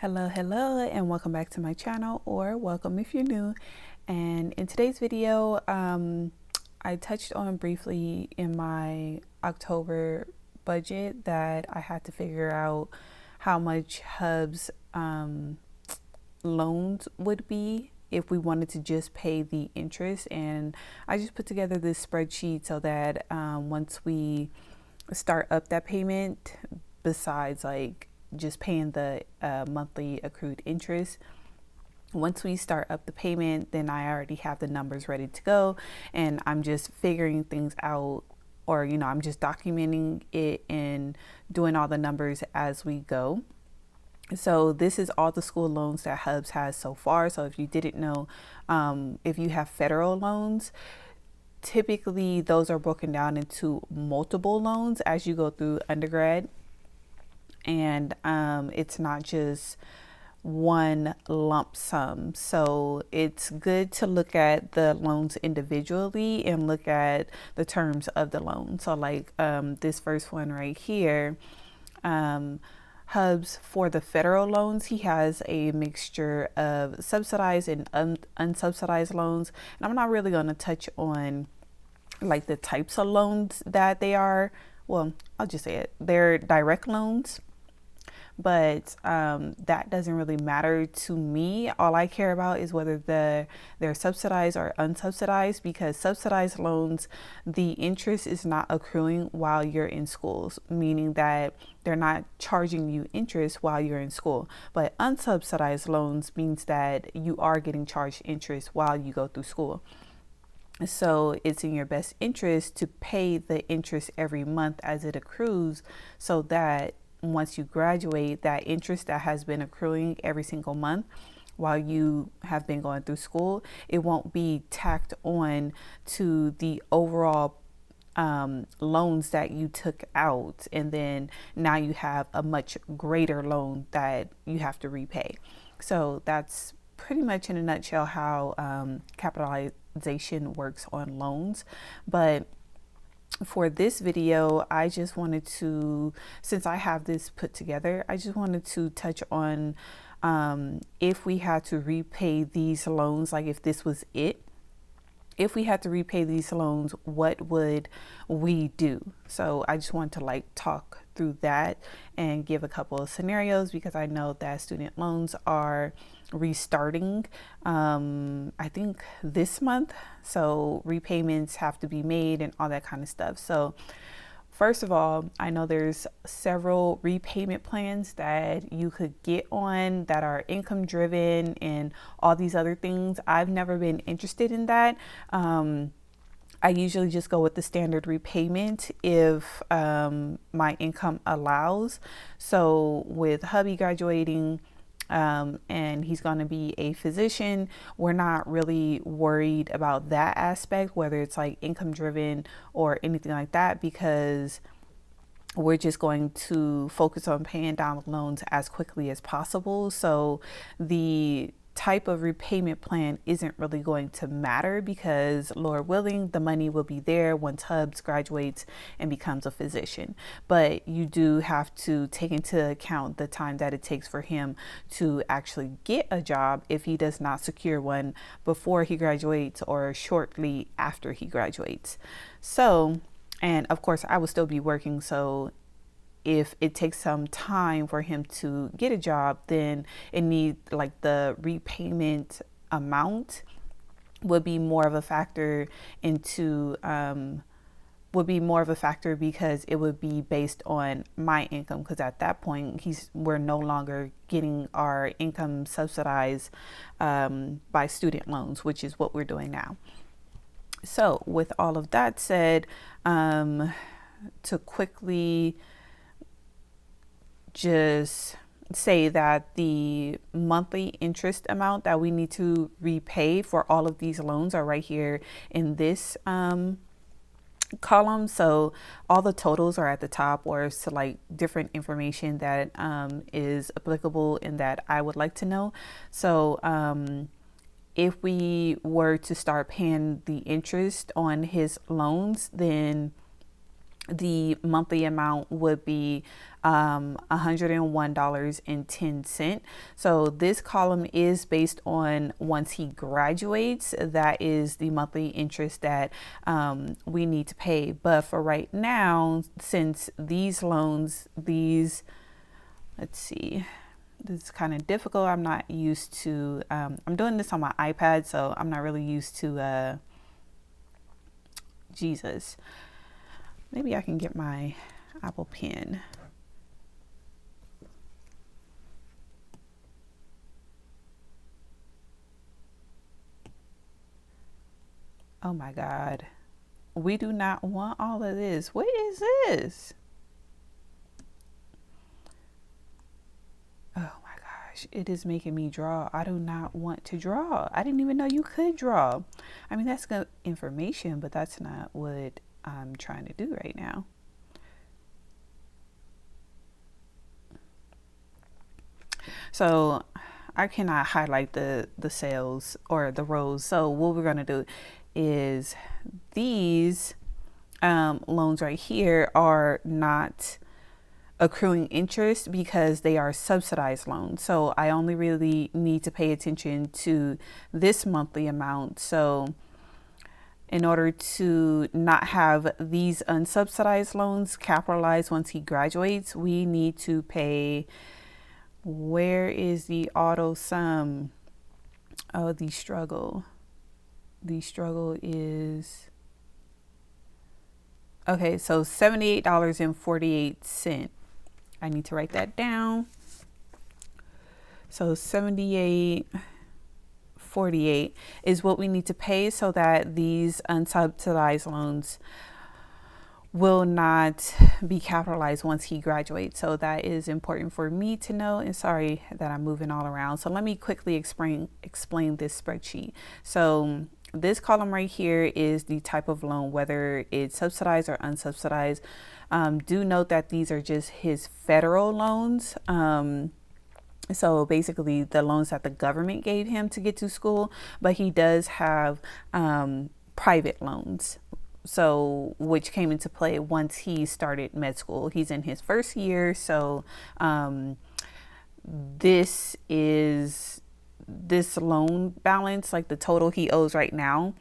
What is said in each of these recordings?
Hello, and welcome back to my channel, or welcome if you're new. And in today's video, I touched on briefly in my October budget that I had to figure out how much Hub's loans would be if we wanted to just pay the interest. And I just put together this spreadsheet so that once we start up that payment, besides like just paying the monthly accrued interest, once we start up the payment, then I already have the numbers ready to go, and I'm just figuring things out, or I'm just documenting it and doing all the numbers as we go. So this is all the school loans that Hubs has so far. So if you didn't know, if you have federal loans, typically those are broken down into multiple loans as you go through undergrad. And it's not just one lump sum. So it's good to look at the loans individually and look at the terms of the loan. So like this first one right here, Hubs, for the federal loans, he has a mixture of subsidized and unsubsidized loans. And I'm not really going to touch on like the types of loans that they are. Well, I'll just say it. They're direct loans, but that doesn't really matter to me. All I care about is whether they're subsidized or unsubsidized, because subsidized loans, the interest is not accruing while you're in schools, meaning that they're not charging you interest while you're in school. But unsubsidized loans means that you are getting charged interest while you go through school. So it's in your best interest to pay the interest every month as it accrues, so that once you graduate, that interest that has been accruing every single month while you have been going through school, it won't be tacked on to the overall loans that you took out, and then now you have a much greater loan that you have to repay. So that's pretty much in a nutshell how capitalization works on loans. But for this video, I just wanted to, since I have this put together, I just wanted to touch on if we had to repay these loans, like if this was it. If we had to repay these loans, what would we do? So I just want to like talk through that and give a couple of scenarios, because I know that student loans are restarting I think this month, so repayments have to be made and all that kind of stuff. So first of all, I know there's several repayment plans that you could get on that are income driven and all these other things. I've never been interested in that. I usually just go with the standard repayment if my income allows. So with hubby graduating, and he's going to be a physician, we're not really worried about that aspect, whether it's like income driven or anything like that, because we're just going to focus on paying down the loans as quickly as possible. So the type of repayment plan isn't really going to matter, because Lord willing, the money will be there once Hubs graduates and becomes a physician. But you do have to take into account the time that it takes for him to actually get a job if he does not secure one before he graduates or shortly after he graduates. So, and of course I will still be working, so if it takes some time for him to get a job, then it needs, like, the repayment amount would be more of a factor into because it would be based on my income, because at that point we're no longer getting our income subsidized by student loans, which is what we're doing now. So with all of that said, to quickly just say that the monthly interest amount that we need to repay for all of these loans are right here in this column. So all the totals are at the top, or to like different information that is applicable and that I would like to know. So if we were to start paying the interest on his loans, then the monthly amount would be $101.10. So this column is based on once he graduates. That is the monthly interest that we need to pay. But for right now, since these loans, let's see, this is kind of difficult. I'm not used to, I'm doing this on my iPad, so I'm not really used to, Jesus. Maybe I can get my Apple Pen. Oh my God. We do not want all of this. What is this? Oh my gosh. It is making me draw. I do not want to draw. I didn't even know you could draw. I mean, that's good information, but that's not what I'm trying to do right now. So I cannot highlight the cells or the rows. So what we're going to do is these loans right here are not accruing interest because they are subsidized loans. So I only really need to pay attention to this monthly amount. So in order to not have these unsubsidized loans capitalized once he graduates, we need to pay. Where is the auto sum? Oh, the struggle. The struggle is, okay, so $78.48. I need to write that down. So $78.48 is what we need to pay so that these unsubsidized loans will not be capitalized once he graduates. So that is important for me to know. And sorry that I'm moving all around. So let me quickly explain this spreadsheet. So this column right here is the type of loan, whether it's subsidized or unsubsidized. Do note that these are just his federal loans. So basically the loans that the government gave him to get to school, but he does have private loans. So which came into play once he started med school. He's in his first year. So this loan balance, like the total he owes right now,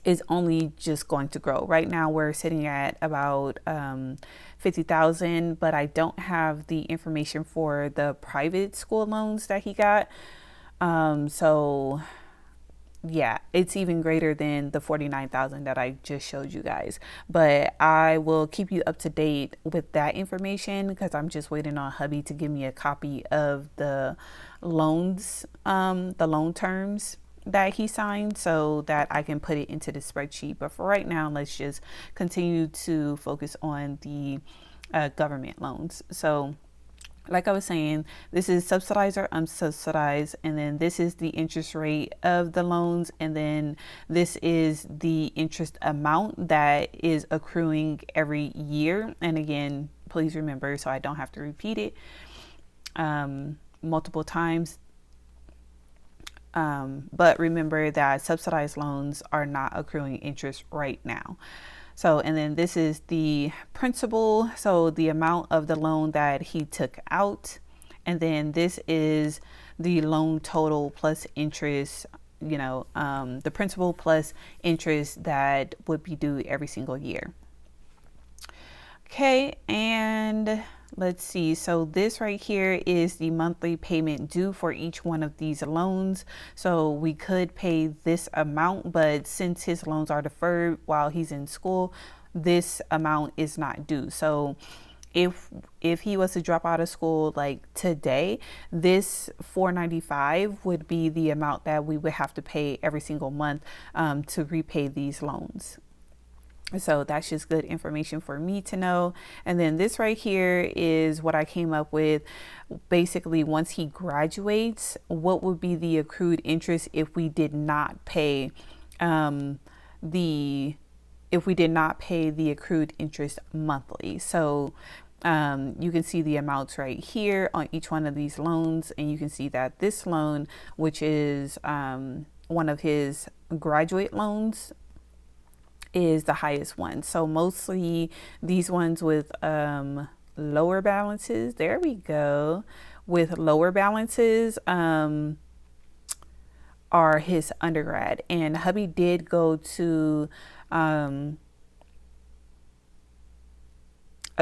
is only just going to grow. Right now we're sitting at about 50,000, but I don't have the information for the private school loans that he got. So yeah, it's even greater than the 49,000 that I just showed you guys. But I will keep you up to date with that information because I'm just waiting on hubby to give me a copy of the loans, the loan terms that he signed so that I can put it into the spreadsheet. But for right now, let's just continue to focus on the government loans. So like I was saying, this is subsidized or unsubsidized, and then this is the interest rate of the loans, and then this is the interest amount that is accruing every year. And again, please remember, so I don't have to repeat it multiple times. But remember that subsidized loans are not accruing interest right now. So, and then this is the principal. So the amount of the loan that he took out. And then this is the loan total plus interest, the principal plus interest that would be due every single year. Okay. And let's see. So this right here is the monthly payment due for each one of these loans. So we could pay this amount, but since his loans are deferred while he's in school, this amount is not due. So if he was to drop out of school like today, this $495 would be the amount that we would have to pay every single month to repay these loans. So that's just good information for me to know. And then this right here is what I came up with. Basically, once he graduates, what would be the accrued interest if we did not pay the accrued interest monthly. So you can see the amounts right here on each one of these loans, and you can see that this loan, which is one of his graduate loans, is the highest one. So mostly these ones with lower balances, there we go, with lower balances are his undergrad. And hubby did go to a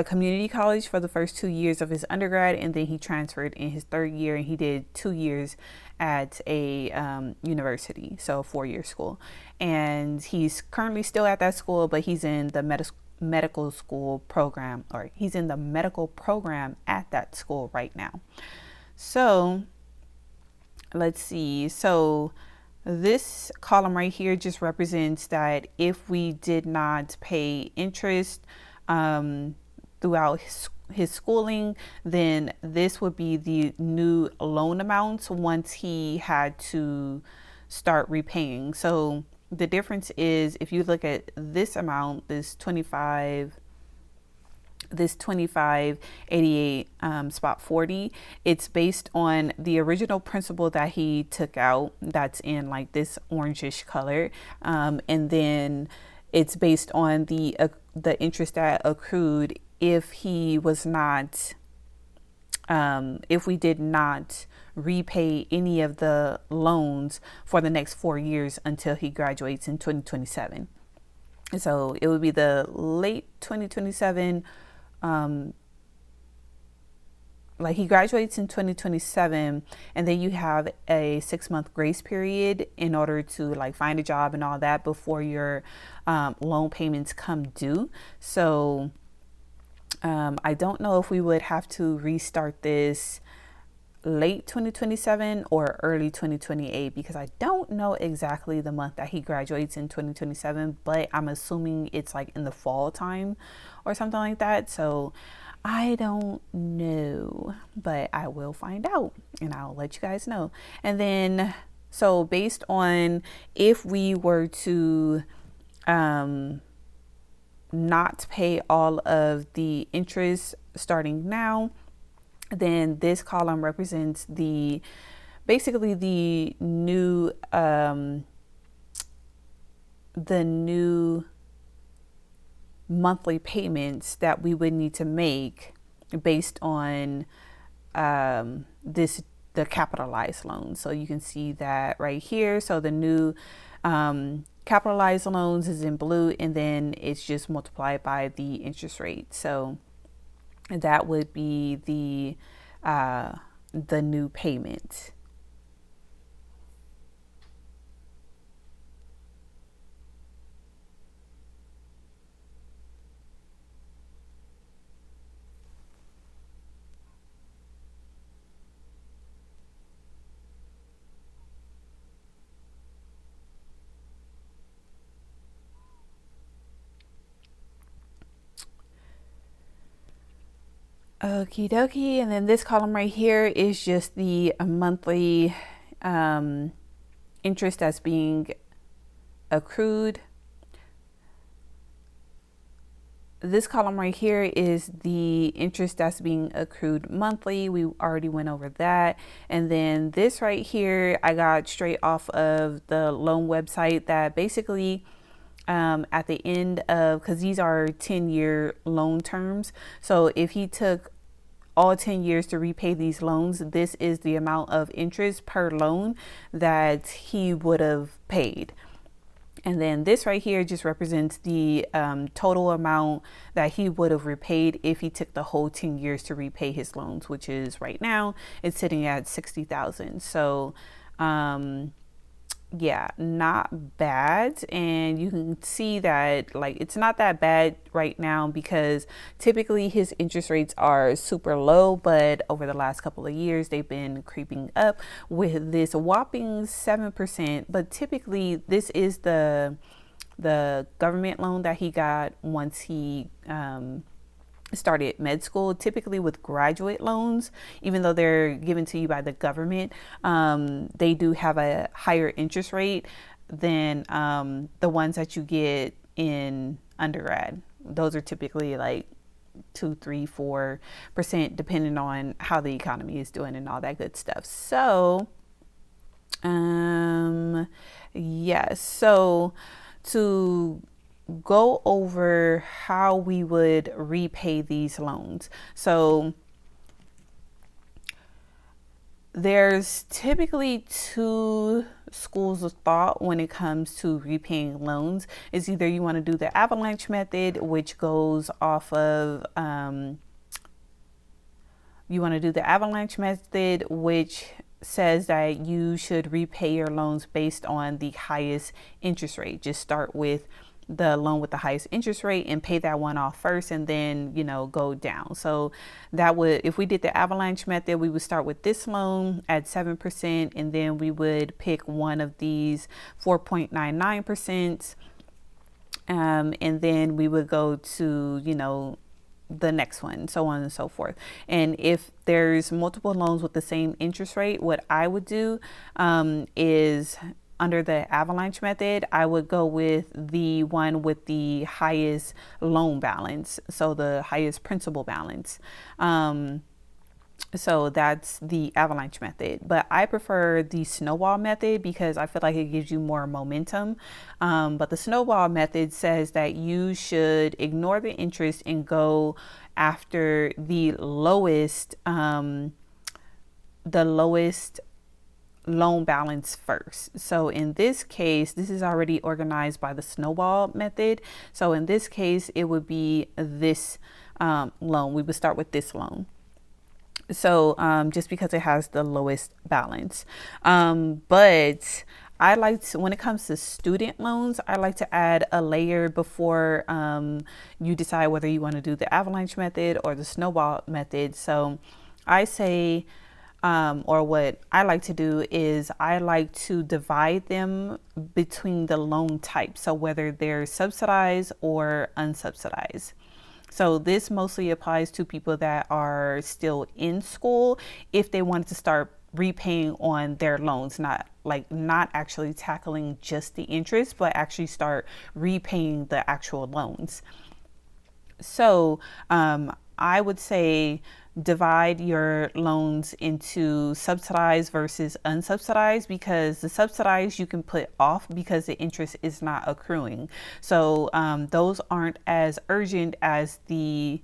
community college for the first 2 years of his undergrad, and then he transferred in his third year, and he did 2 years at a university, so a 4-year school. And he's currently still at that school, but he's in the medical school program, or he's in the medical program at that school right now. So let's see. So this column right here just represents that if we did not pay interest throughout his schooling, then this would be the new loan amounts once he had to start repaying. So the difference is, if you look at this amount, this 2588 spot 40, it's based on the original principal that he took out, that's in like this orangish color, and then it's based on the interest that accrued if he was not if we did not repay any of the loans for the next 4 years until he graduates in 2027. So it would be the late 2027, like he graduates in 2027, and then you have a 6-month grace period in order to like find a job and all that before your loan payments come due. So I don't know if we would have to restart this late 2027 or early 2028, because I don't know exactly the month that he graduates in 2027, but I'm assuming it's like in the fall time or something like that. So I don't know, but I will find out and I'll let you guys know. And then, so based on if we were to not pay all of the interest starting now, then this column represents basically the new monthly payments that we would need to make based on the capitalized loans. So you can see that right here. So the new capitalized loans is in blue, and then it's just multiplied by the interest rate. So that would be the new payment. Okie dokie. And then this column right here is just the monthly interest that's being accrued. This column right here is the interest that's being accrued monthly. We already went over that. And then this right here, I got straight off of the loan website, that basically at the end of, because these are 10-year loan terms. So if he took all 10 years to repay these loans, this is the amount of interest per loan that he would have paid. And then this right here just represents the total amount that he would have repaid if he took the whole 10 years to repay his loans, which is right now it's sitting at 60,000. So yeah, not bad. And you can see that like it's not that bad right now, because typically his interest rates are super low, but over the last couple of years they've been creeping up with this whopping 7%. But typically this is the government loan that he got once he started med school. Typically with graduate loans, even though they're given to you by the government, they do have a higher interest rate than the ones that you get in undergrad. Those are typically like 2, 3, 4%, depending on how the economy is doing and all that good stuff. So yes, so to go over how we would repay these loans. So there's typically two schools of thought when it comes to repaying loans. It's either you want to do the avalanche method, which goes off of you want to do the avalanche method, which says that you should repay your loans based on the highest interest rate. Just start with the loan with the highest interest rate and pay that one off first, and then, you know, go down. So that would, if we did the avalanche method, we would start with this loan at 7%, and then we would pick one of these 4.99%. And then we would go to, you know, the next one, so on and so forth. And if there's multiple loans with the same interest rate, what I would do is, under the avalanche method, I would go with the one with the highest loan balance, so the highest principal balance. So that's the avalanche method, but I prefer the snowball method because I feel like it gives you more momentum. But the snowball method says that you should ignore the interest and go after the lowest loan balance first. So in this case, this is already organized by the snowball method. So in this case, it would be this loan. We would start with this loan. So just because it has the lowest balance. But I like to, when it comes to student loans, I like to add a layer before you decide whether you want to do the avalanche method or the snowball method. So I say, or what I like to do is I like to divide them between the loan types. So whether they're subsidized or unsubsidized. So this mostly applies to people that are still in school if they wanted to start repaying on their loans, not actually tackling just the interest, but actually start repaying the actual loans. So I would say divide your loans into subsidized versus unsubsidized, because the subsidized you can put off because the interest is not accruing. So those aren't as urgent as the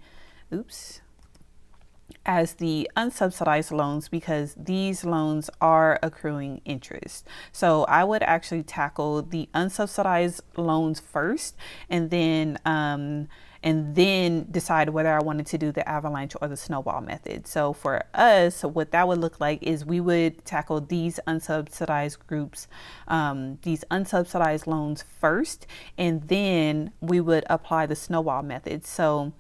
unsubsidized loans, because these loans are accruing interest. So I would actually tackle the unsubsidized loans first, and then decide whether I wanted to do the avalanche or the snowball method. So for us, what that would look like is we would tackle these unsubsidized groups, these unsubsidized loans first, and then we would apply the snowball method. So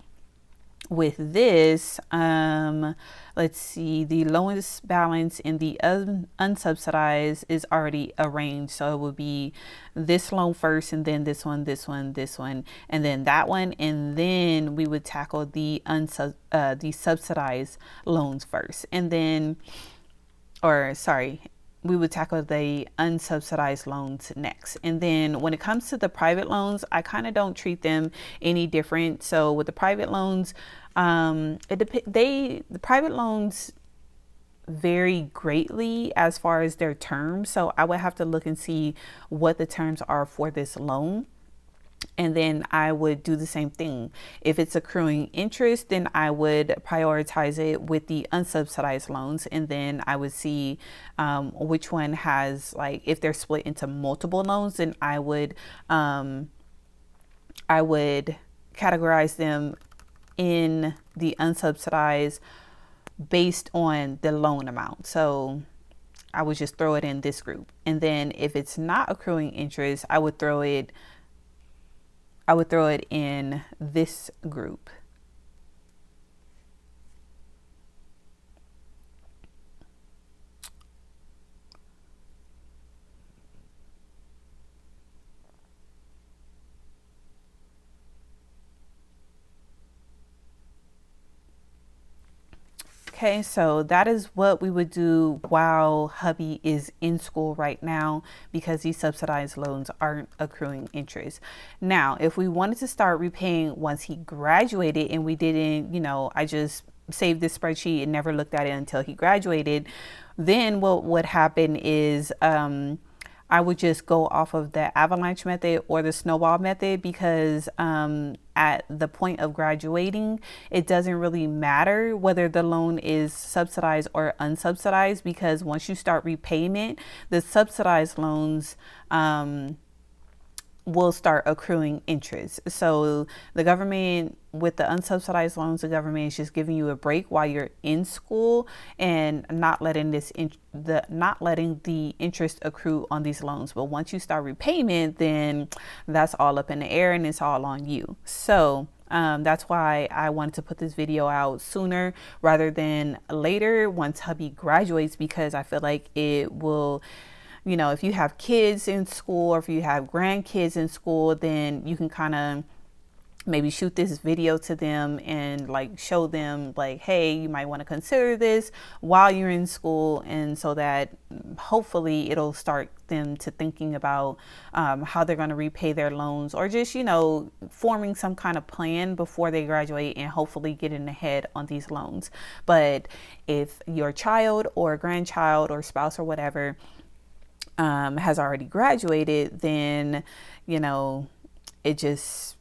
with this, let's see, the lowest balance in the unsubsidized is already arranged. So it would be this loan first, and then this one, this one, this one, and then that one. And then we would tackle the subsidized loans first. And then, we would tackle the unsubsidized loans next. And then when it comes to the private loans, I kind of don't treat them any different. So with the private loans, the private loans vary greatly as far as their terms. So I would have to look and see what the terms are for this loan. And then I would do the same thing. If it's accruing interest, then I would prioritize it with the unsubsidized loans. And then I would see which one has, like, if they're split into multiple loans, then I would categorize them in the unsubsidized based on the loan amount. So I would just throw it in this group. And then if it's not accruing interest, I would throw it in this group. Okay, so that is what we would do while hubby is in school right now, because these subsidized loans aren't accruing interest. Now, if we wanted to start repaying once he graduated and we didn't, I just saved this spreadsheet and never looked at it until he graduated, then what would happen is I would just go off of the avalanche method or the snowball method, because at the point of graduating, it doesn't really matter whether the loan is subsidized or unsubsidized, because once you start repayment, the subsidized loans will start accruing interest. So the government, with the unsubsidized loans, the government is just giving you a break while you're in school and not letting the interest accrue on these loans. But once you start repayment, then that's all up in the air and it's all on you. So that's why I wanted to put this video out sooner rather than later once hubby graduates, because I feel like it will, you know, if you have kids in school or if you have grandkids in school, then you can kind of maybe shoot this video to them and like show them like, hey, you might want to consider this while you're in school. And so that hopefully it'll start them to thinking about how they're going to repay their loans, or just, you know, forming some kind of plan before they graduate and hopefully getting ahead on these loans. But if your child or grandchild or spouse or whatever has already graduated, then, you know, it just,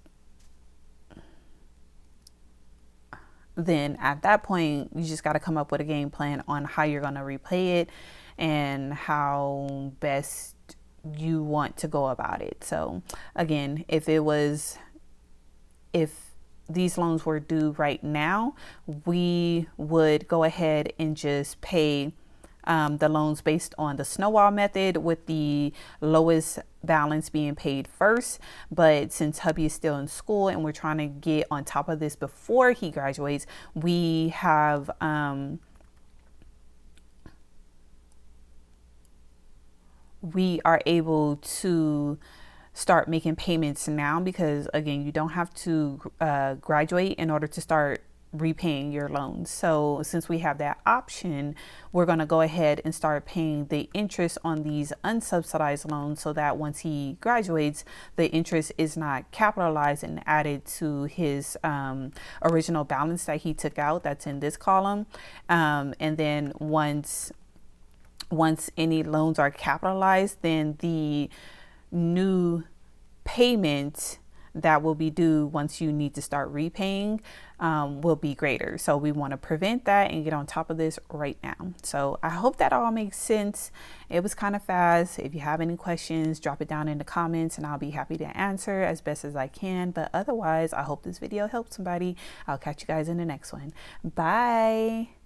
then at that point, you just got to come up with a game plan on how you're going to repay it and how best you want to go about it. So again, if these loans were due right now, we would go ahead and just pay the loans based on the snowball method, with the lowest balance being paid first. But since hubby is still in school and we're trying to get on top of this before he graduates, we have we are able to start making payments now, because again, you don't have to graduate in order to start repaying your loans. So since we have that option, we're going to go ahead and start paying the interest on these unsubsidized loans, so that once he graduates, the interest is not capitalized and added to his original balance that he took out, that's in this column. And then once any loans are capitalized, then the new payment that will be due once you need to start repaying will be greater. So we want to prevent that and get on top of this right now. So I hope that all makes sense. It was kind of fast. If you have any questions, drop it down in the comments and I'll be happy to answer as best as I can. But otherwise, I hope this video helped somebody. I'll catch you guys in the next one. Bye.